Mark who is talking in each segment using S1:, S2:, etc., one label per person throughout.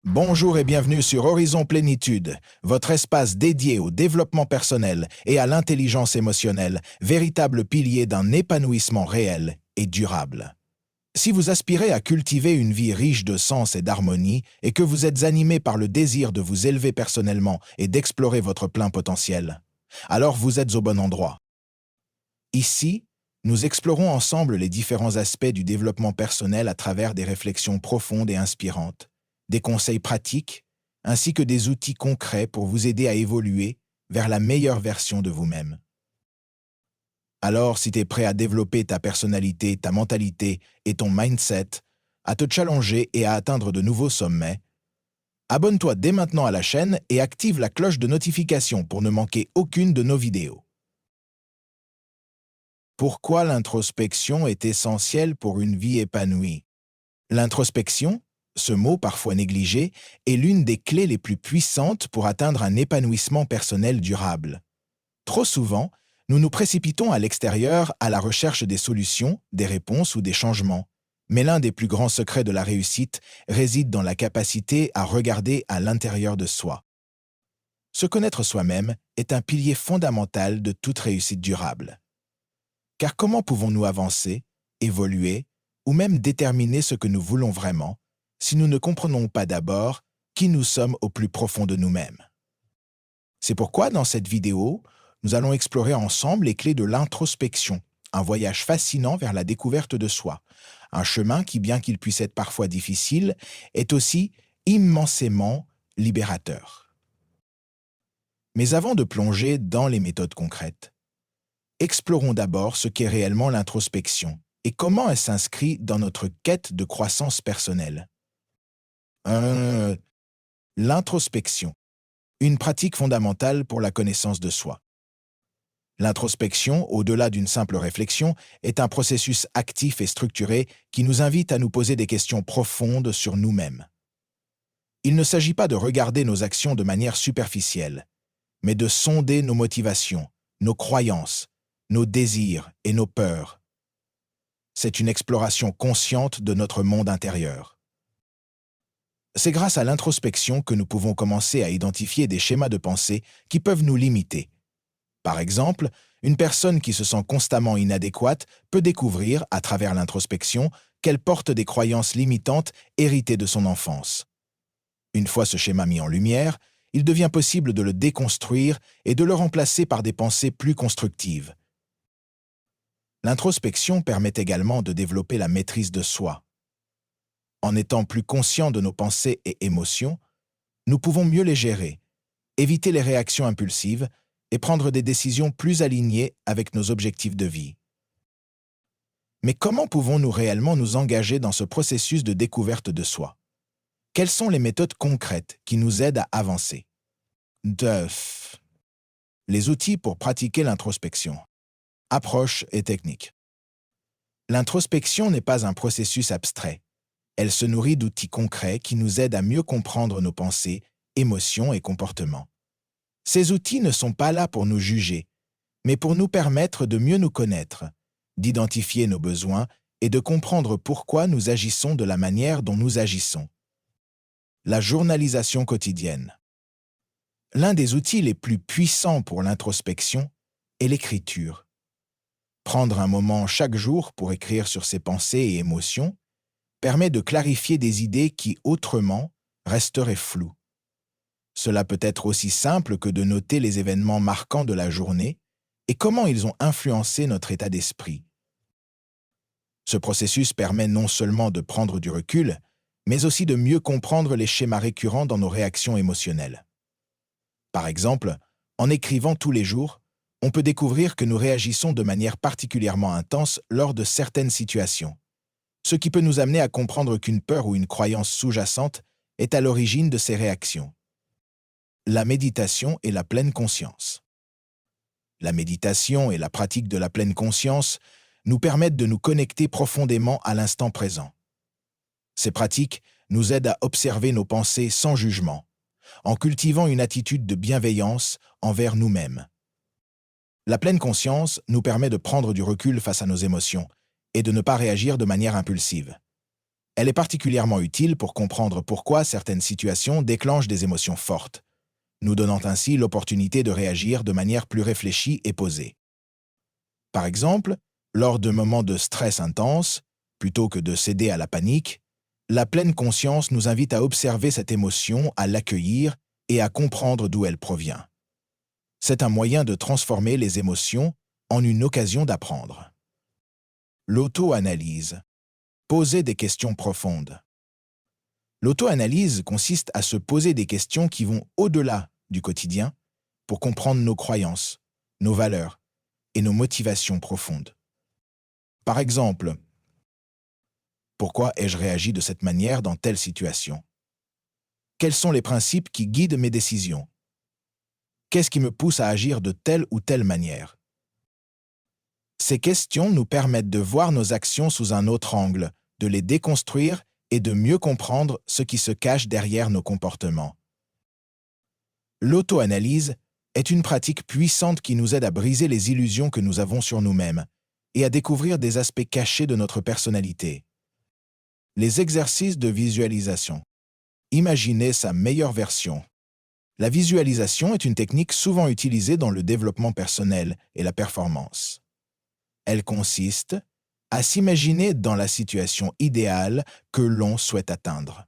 S1: Bonjour et bienvenue sur Horizon Plénitude, votre espace dédié au développement personnel et à l'intelligence émotionnelle, véritable pilier d'un épanouissement réel et durable. Si vous aspirez à cultiver une vie riche de sens et d'harmonie et que vous êtes animé par le désir de vous élever personnellement et d'explorer votre plein potentiel, alors vous êtes au bon endroit. Ici, nous explorons ensemble les différents aspects du développement personnel à travers des réflexions profondes et inspirantes, des conseils pratiques, ainsi que des outils concrets pour vous aider à évoluer vers la meilleure version de vous-même. Alors, si tu es prêt à développer ta personnalité, ta mentalité et ton mindset, à te challenger et à atteindre de nouveaux sommets, abonne-toi dès maintenant à la chaîne et active la cloche de notification pour ne manquer aucune de nos vidéos. Pourquoi l'introspection est essentielle pour une vie épanouie? L'introspection, ce mot parfois négligé, est l'une des clés les plus puissantes pour atteindre un épanouissement personnel durable. Trop souvent, nous nous précipitons à l'extérieur à la recherche des solutions, des réponses ou des changements. Mais l'un des plus grands secrets de la réussite réside dans la capacité à regarder à l'intérieur de soi. Se connaître soi-même est un pilier fondamental de toute réussite durable. Car comment pouvons-nous avancer, évoluer ou même déterminer ce que nous voulons vraiment si nous ne comprenons pas d'abord qui nous sommes au plus profond de nous-mêmes? C'est pourquoi dans cette vidéo, nous allons explorer ensemble les clés de l'introspection, un voyage fascinant vers la découverte de soi, un chemin qui, bien qu'il puisse être parfois difficile, est aussi immensément libérateur. Mais avant de plonger dans les méthodes concrètes, explorons d'abord ce qu'est réellement l'introspection et comment elle s'inscrit dans notre quête de croissance personnelle. L'introspection, une pratique fondamentale pour la connaissance de soi. L'introspection, au-delà d'une simple réflexion, est un processus actif et structuré qui nous invite à nous poser des questions profondes sur nous-mêmes. Il ne s'agit pas de regarder nos actions de manière superficielle, mais de sonder nos motivations, nos croyances, nos désirs et nos peurs. C'est une exploration consciente de notre monde intérieur. C'est grâce à l'introspection que nous pouvons commencer à identifier des schémas de pensée qui peuvent nous limiter. Par exemple, une personne qui se sent constamment inadéquate peut découvrir, à travers l'introspection, qu'elle porte des croyances limitantes héritées de son enfance. Une fois ce schéma mis en lumière, il devient possible de le déconstruire et de le remplacer par des pensées plus constructives. L'introspection permet également de développer la maîtrise de soi. En étant plus conscients de nos pensées et émotions, nous pouvons mieux les gérer, éviter les réactions impulsives et prendre des décisions plus alignées avec nos objectifs de vie. Mais comment pouvons-nous réellement nous engager dans ce processus de découverte de soi? Quelles sont les méthodes concrètes qui nous aident à avancer? Les outils pour pratiquer l'introspection. Approche et technique. L'introspection n'est pas un processus abstrait. Elle se nourrit d'outils concrets qui nous aident à mieux comprendre nos pensées, émotions et comportements. Ces outils ne sont pas là pour nous juger, mais pour nous permettre de mieux nous connaître, d'identifier nos besoins et de comprendre pourquoi nous agissons de la manière dont nous agissons. La journalisation quotidienne. L'un des outils les plus puissants pour l'introspection est l'écriture. Prendre un moment chaque jour pour écrire sur ses pensées et émotions permet de clarifier des idées qui, autrement, resteraient floues. Cela peut être aussi simple que de noter les événements marquants de la journée et comment ils ont influencé notre état d'esprit. Ce processus permet non seulement de prendre du recul, mais aussi de mieux comprendre les schémas récurrents dans nos réactions émotionnelles. Par exemple, en écrivant tous les jours, on peut découvrir que nous réagissons de manière particulièrement intense lors de certaines situations, ce qui peut nous amener à comprendre qu'une peur ou une croyance sous-jacente est à l'origine de ces réactions. La méditation et la pleine conscience. La méditation et la pratique de la pleine conscience nous permettent de nous connecter profondément à l'instant présent. Ces pratiques nous aident à observer nos pensées sans jugement, en cultivant une attitude de bienveillance envers nous-mêmes. La pleine conscience nous permet de prendre du recul face à nos émotions et de ne pas réagir de manière impulsive. Elle est particulièrement utile pour comprendre pourquoi certaines situations déclenchent des émotions fortes, nous donnant ainsi l'opportunité de réagir de manière plus réfléchie et posée. Par exemple, lors de moments de stress intense, plutôt que de céder à la panique, la pleine conscience nous invite à observer cette émotion, à l'accueillir et à comprendre d'où elle provient. C'est un moyen de transformer les émotions en une occasion d'apprendre. L'auto-analyse. Poser des questions profondes. L'auto-analyse consiste à se poser des questions qui vont au-delà du quotidien pour comprendre nos croyances, nos valeurs et nos motivations profondes. Par exemple, pourquoi ai-je réagi de cette manière dans telle situation? Quels sont les principes qui guident mes décisions? Qu'est-ce qui me pousse à agir de telle ou telle manière? Ces questions nous permettent de voir nos actions sous un autre angle, de les déconstruire et de mieux comprendre ce qui se cache derrière nos comportements. L'auto-analyse est une pratique puissante qui nous aide à briser les illusions que nous avons sur nous-mêmes et à découvrir des aspects cachés de notre personnalité. Les exercices de visualisation. Imaginez sa meilleure version. La visualisation est une technique souvent utilisée dans le développement personnel et la performance. Elle consiste à s'imaginer dans la situation idéale que l'on souhaite atteindre.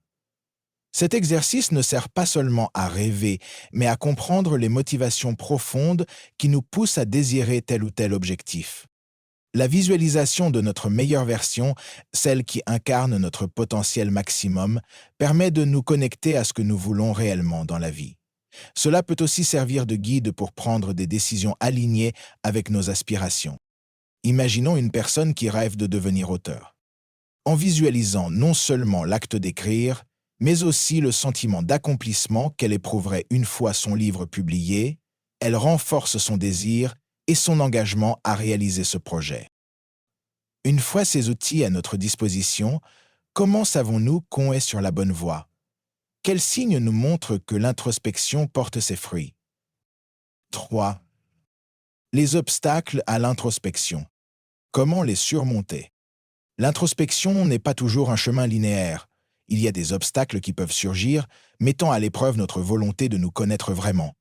S1: Cet exercice ne sert pas seulement à rêver, mais à comprendre les motivations profondes qui nous poussent à désirer tel ou tel objectif. La visualisation de notre meilleure version, celle qui incarne notre potentiel maximum, permet de nous connecter à ce que nous voulons réellement dans la vie. Cela peut aussi servir de guide pour prendre des décisions alignées avec nos aspirations. Imaginons une personne qui rêve de devenir auteur. En visualisant non seulement l'acte d'écrire, mais aussi le sentiment d'accomplissement qu'elle éprouverait une fois son livre publié, elle renforce son désir et son engagement à réaliser ce projet. Une fois ces outils à notre disposition, comment savons-nous qu'on est sur la bonne voie? Quels signes nous montrent que l'introspection porte ses fruits? 3. Les obstacles à l'introspection. Comment les surmonter? L'introspection n'est pas toujours un chemin linéaire. Il y a des obstacles qui peuvent surgir, mettant à l'épreuve notre volonté de nous connaître vraiment.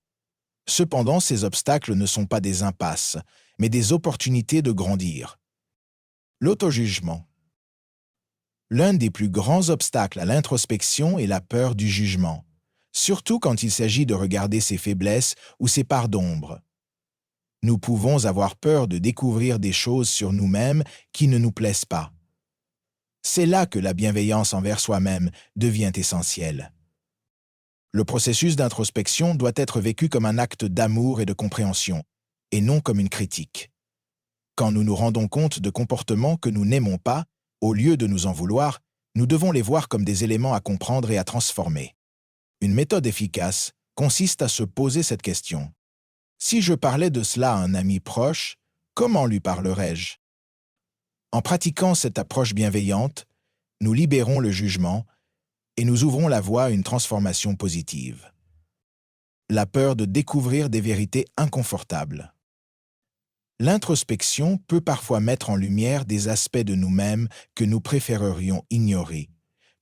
S1: Cependant, ces obstacles ne sont pas des impasses, mais des opportunités de grandir. L'autojugement. L'un des plus grands obstacles à l'introspection est la peur du jugement, surtout quand il s'agit de regarder ses faiblesses ou ses parts d'ombre. Nous pouvons avoir peur de découvrir des choses sur nous-mêmes qui ne nous plaisent pas. C'est là que la bienveillance envers soi-même devient essentielle. Le processus d'introspection doit être vécu comme un acte d'amour et de compréhension, et non comme une critique. Quand nous nous rendons compte de comportements que nous n'aimons pas, au lieu de nous en vouloir, nous devons les voir comme des éléments à comprendre et à transformer. Une méthode efficace consiste à se poser cette question. Si je parlais de cela à un ami proche, comment lui parlerais-je? En pratiquant cette approche bienveillante, nous libérons le jugement et nous ouvrons la voie à une transformation positive. La peur de découvrir des vérités inconfortables. L'introspection peut parfois mettre en lumière des aspects de nous-mêmes que nous préférerions ignorer,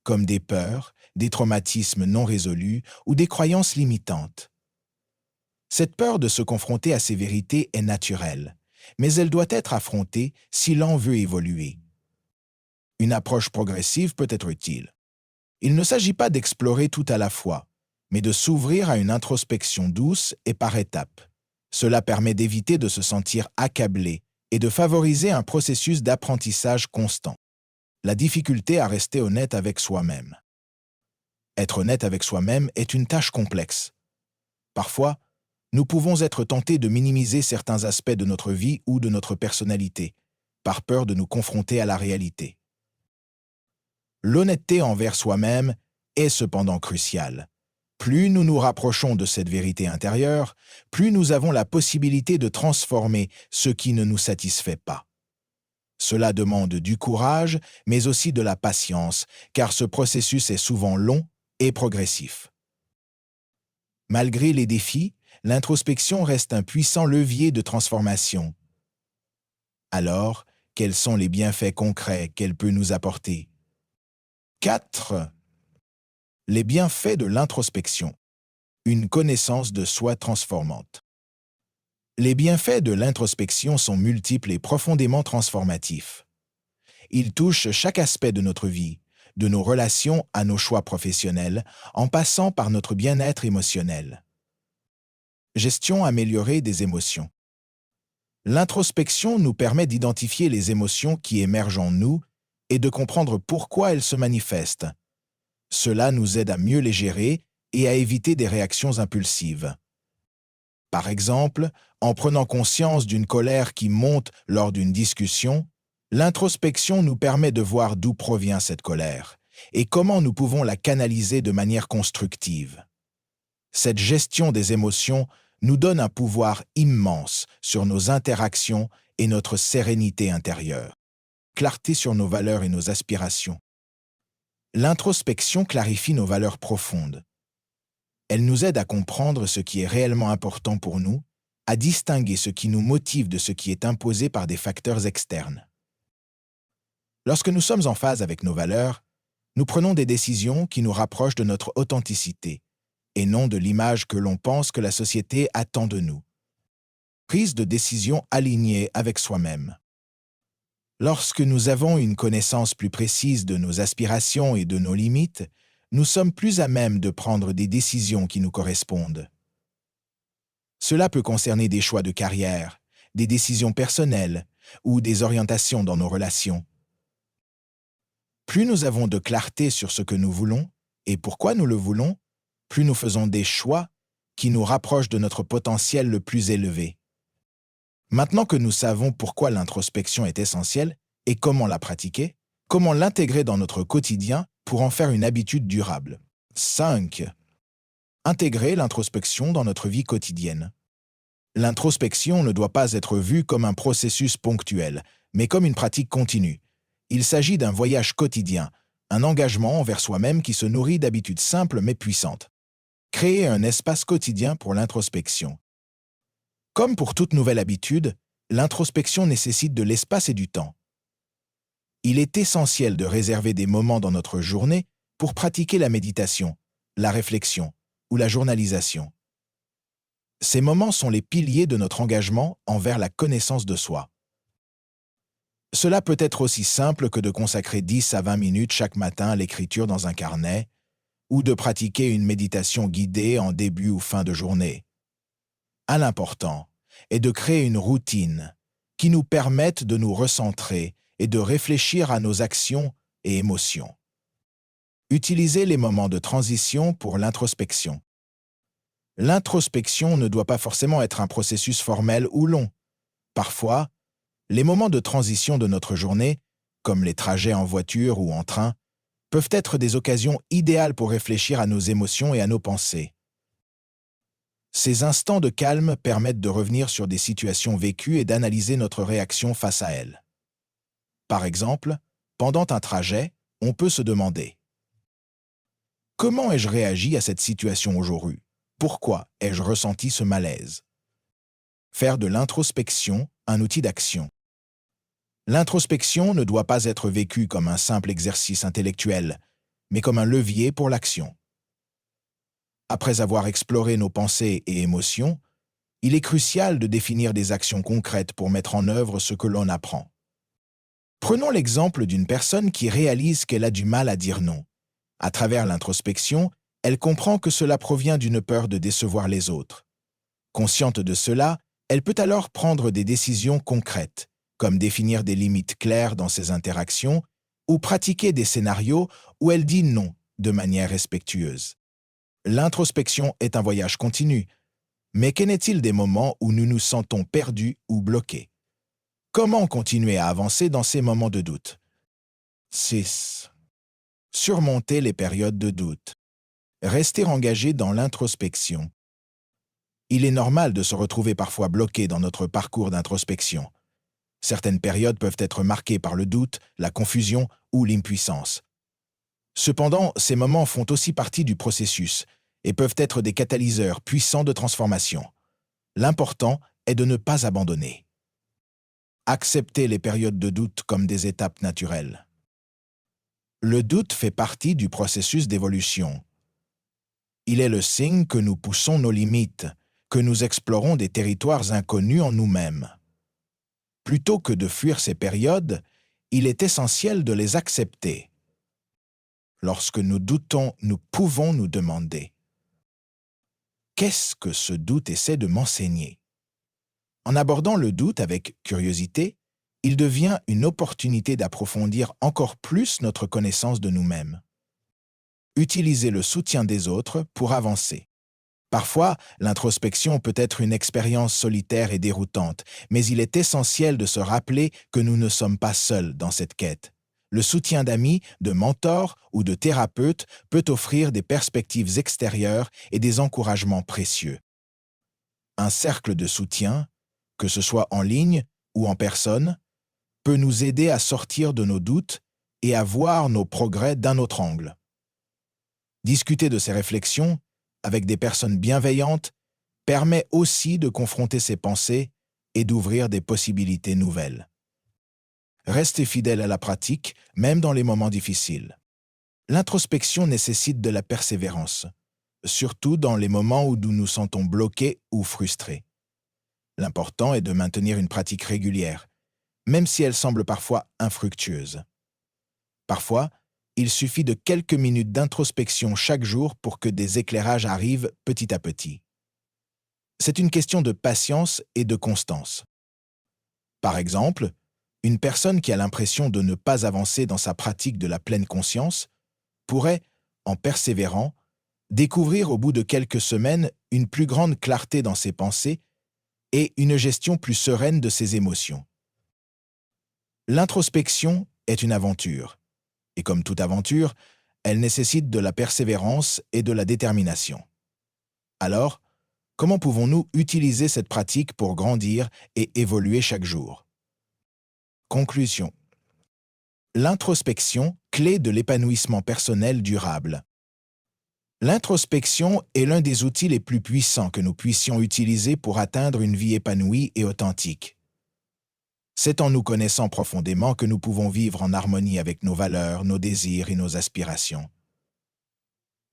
S1: comme des peurs, des traumatismes non résolus ou des croyances limitantes. Cette peur de se confronter à ces vérités est naturelle, mais elle doit être affrontée si l'on veut évoluer. Une approche progressive peut être utile. Il ne s'agit pas d'explorer tout à la fois, mais de s'ouvrir à une introspection douce et par étapes. Cela permet d'éviter de se sentir accablé et de favoriser un processus d'apprentissage constant. La difficulté à rester honnête avec soi-même. Être honnête avec soi-même est une tâche complexe. Parfois, nous pouvons être tentés de minimiser certains aspects de notre vie ou de notre personnalité, par peur de nous confronter à la réalité. L'honnêteté envers soi-même est cependant cruciale. Plus nous nous rapprochons de cette vérité intérieure, plus nous avons la possibilité de transformer ce qui ne nous satisfait pas. Cela demande du courage, mais aussi de la patience, car ce processus est souvent long et progressif. Malgré les défis, l'introspection reste un puissant levier de transformation. Alors, quels sont les bienfaits concrets qu'elle peut nous apporter? 4. Les bienfaits de l'introspection. Une connaissance de soi transformante. Les bienfaits de l'introspection sont multiples et profondément transformatifs. Ils touchent chaque aspect de notre vie, de nos relations à nos choix professionnels, en passant par notre bien-être émotionnel. Gestion améliorée des émotions. L'introspection nous permet d'identifier les émotions qui émergent en nous et de comprendre pourquoi elles se manifestent. Cela nous aide à mieux les gérer et à éviter des réactions impulsives. Par exemple, en prenant conscience d'une colère qui monte lors d'une discussion, l'introspection nous permet de voir d'où provient cette colère et comment nous pouvons la canaliser de manière constructive. Cette gestion des émotions nous donne un pouvoir immense sur nos interactions et notre sérénité intérieure. Clarté sur nos valeurs et nos aspirations. L'introspection clarifie nos valeurs profondes. Elle nous aide à comprendre ce qui est réellement important pour nous, à distinguer ce qui nous motive de ce qui est imposé par des facteurs externes. Lorsque nous sommes en phase avec nos valeurs, nous prenons des décisions qui nous rapprochent de notre authenticité et non de l'image que l'on pense que la société attend de nous. Prise de décision alignée avec soi-même. Lorsque nous avons une connaissance plus précise de nos aspirations et de nos limites, nous sommes plus à même de prendre des décisions qui nous correspondent. Cela peut concerner des choix de carrière, des décisions personnelles ou des orientations dans nos relations. Plus nous avons de clarté sur ce que nous voulons et pourquoi nous le voulons, plus nous faisons des choix qui nous rapprochent de notre potentiel le plus élevé. Maintenant que nous savons pourquoi l'introspection est essentielle et comment la pratiquer, comment l'intégrer dans notre quotidien pour en faire une habitude durable. 5. Intégrer l'introspection dans notre vie quotidienne. L'introspection ne doit pas être vue comme un processus ponctuel, mais comme une pratique continue. Il s'agit d'un voyage quotidien, un engagement envers soi-même qui se nourrit d'habitudes simples mais puissantes. Créer un espace quotidien pour l'introspection. Comme pour toute nouvelle habitude, l'introspection nécessite de l'espace et du temps. Il est essentiel de réserver des moments dans notre journée pour pratiquer la méditation, la réflexion ou la journalisation. Ces moments sont les piliers de notre engagement envers la connaissance de soi. Cela peut être aussi simple que de consacrer 10 à 20 minutes chaque matin à l'écriture dans un carnet ou de pratiquer une méditation guidée en début ou fin de journée. L'important est de créer une routine qui nous permette de nous recentrer et de réfléchir à nos actions et émotions. Utilisez les moments de transition pour l'introspection. L'introspection ne doit pas forcément être un processus formel ou long. Parfois, les moments de transition de notre journée, comme les trajets en voiture ou en train, peuvent être des occasions idéales pour réfléchir à nos émotions et à nos pensées. Ces instants de calme permettent de revenir sur des situations vécues et d'analyser notre réaction face à elles. Par exemple, pendant un trajet, on peut se demander « Comment ai-je réagi à cette situation aujourd'hui ? Pourquoi ai-je ressenti ce malaise ?» Faire de l'introspection un outil d'action. L'introspection ne doit pas être vécue comme un simple exercice intellectuel, mais comme un levier pour l'action. Après avoir exploré nos pensées et émotions, il est crucial de définir des actions concrètes pour mettre en œuvre ce que l'on apprend. Prenons l'exemple d'une personne qui réalise qu'elle a du mal à dire non. À travers l'introspection, elle comprend que cela provient d'une peur de décevoir les autres. Consciente de cela, elle peut alors prendre des décisions concrètes, comme définir des limites claires dans ses interactions ou pratiquer des scénarios où elle dit non de manière respectueuse. L'introspection est un voyage continu, mais qu'en est-il des moments où nous nous sentons perdus ou bloqués? Comment continuer à avancer dans ces moments de doute? 6. Surmonter les périodes de doute. Rester engagé dans l'introspection. Il est normal de se retrouver parfois bloqué dans notre parcours d'introspection. Certaines périodes peuvent être marquées par le doute, la confusion ou l'impuissance. Cependant, ces moments font aussi partie du processus et peuvent être des catalyseurs puissants de transformation. L'important est de ne pas abandonner. Accepter les périodes de doute comme des étapes naturelles. Le doute fait partie du processus d'évolution. Il est le signe que nous poussons nos limites, que nous explorons des territoires inconnus en nous-mêmes. Plutôt que de fuir ces périodes, il est essentiel de les accepter. Lorsque nous doutons, nous pouvons nous demander: qu'est-ce que ce doute essaie de m'enseigner? En abordant le doute avec curiosité, il devient une opportunité d'approfondir encore plus notre connaissance de nous-mêmes. Utiliser le soutien des autres pour avancer. Parfois, l'introspection peut être une expérience solitaire et déroutante, mais il est essentiel de se rappeler que nous ne sommes pas seuls dans cette quête. Le soutien d'amis, de mentors ou de thérapeutes peut offrir des perspectives extérieures et des encouragements précieux. Un cercle de soutien, que ce soit en ligne ou en personne, peut nous aider à sortir de nos doutes et à voir nos progrès d'un autre angle. Discuter de ces réflexions avec des personnes bienveillantes permet aussi de confronter ses pensées et d'ouvrir des possibilités nouvelles. Restez fidèle à la pratique, même dans les moments difficiles. L'introspection nécessite de la persévérance, surtout dans les moments où nous nous sentons bloqués ou frustrés. L'important est de maintenir une pratique régulière, même si elle semble parfois infructueuse. Parfois, il suffit de quelques minutes d'introspection chaque jour pour que des éclairages arrivent petit à petit. C'est une question de patience et de constance. Par exemple, une personne qui a l'impression de ne pas avancer dans sa pratique de la pleine conscience pourrait, en persévérant, découvrir au bout de quelques semaines une plus grande clarté dans ses pensées et une gestion plus sereine de ses émotions. L'introspection est une aventure, et comme toute aventure, elle nécessite de la persévérance et de la détermination. Alors, comment pouvons-nous utiliser cette pratique pour grandir et évoluer chaque jour? Conclusion. L'introspection, clé de l'épanouissement personnel durable. L'introspection est l'un des outils les plus puissants que nous puissions utiliser pour atteindre une vie épanouie et authentique. C'est en nous connaissant profondément que nous pouvons vivre en harmonie avec nos valeurs, nos désirs et nos aspirations.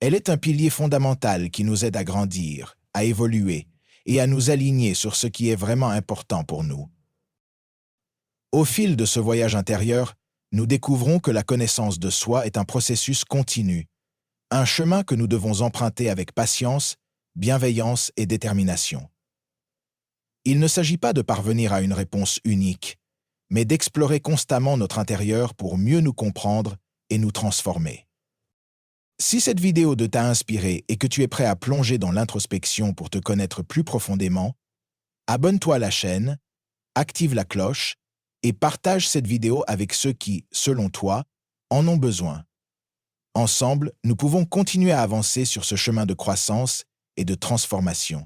S1: Elle est un pilier fondamental qui nous aide à grandir, à évoluer et à nous aligner sur ce qui est vraiment important pour nous. Au fil de ce voyage intérieur, nous découvrons que la connaissance de soi est un processus continu, un chemin que nous devons emprunter avec patience, bienveillance et détermination. Il ne s'agit pas de parvenir à une réponse unique, mais d'explorer constamment notre intérieur pour mieux nous comprendre et nous transformer. Si cette vidéo t'a inspiré et que tu es prêt à plonger dans l'introspection pour te connaître plus profondément, abonne-toi à la chaîne, active la cloche et partage cette vidéo avec ceux qui, selon toi, en ont besoin. Ensemble, nous pouvons continuer à avancer sur ce chemin de croissance et de transformation.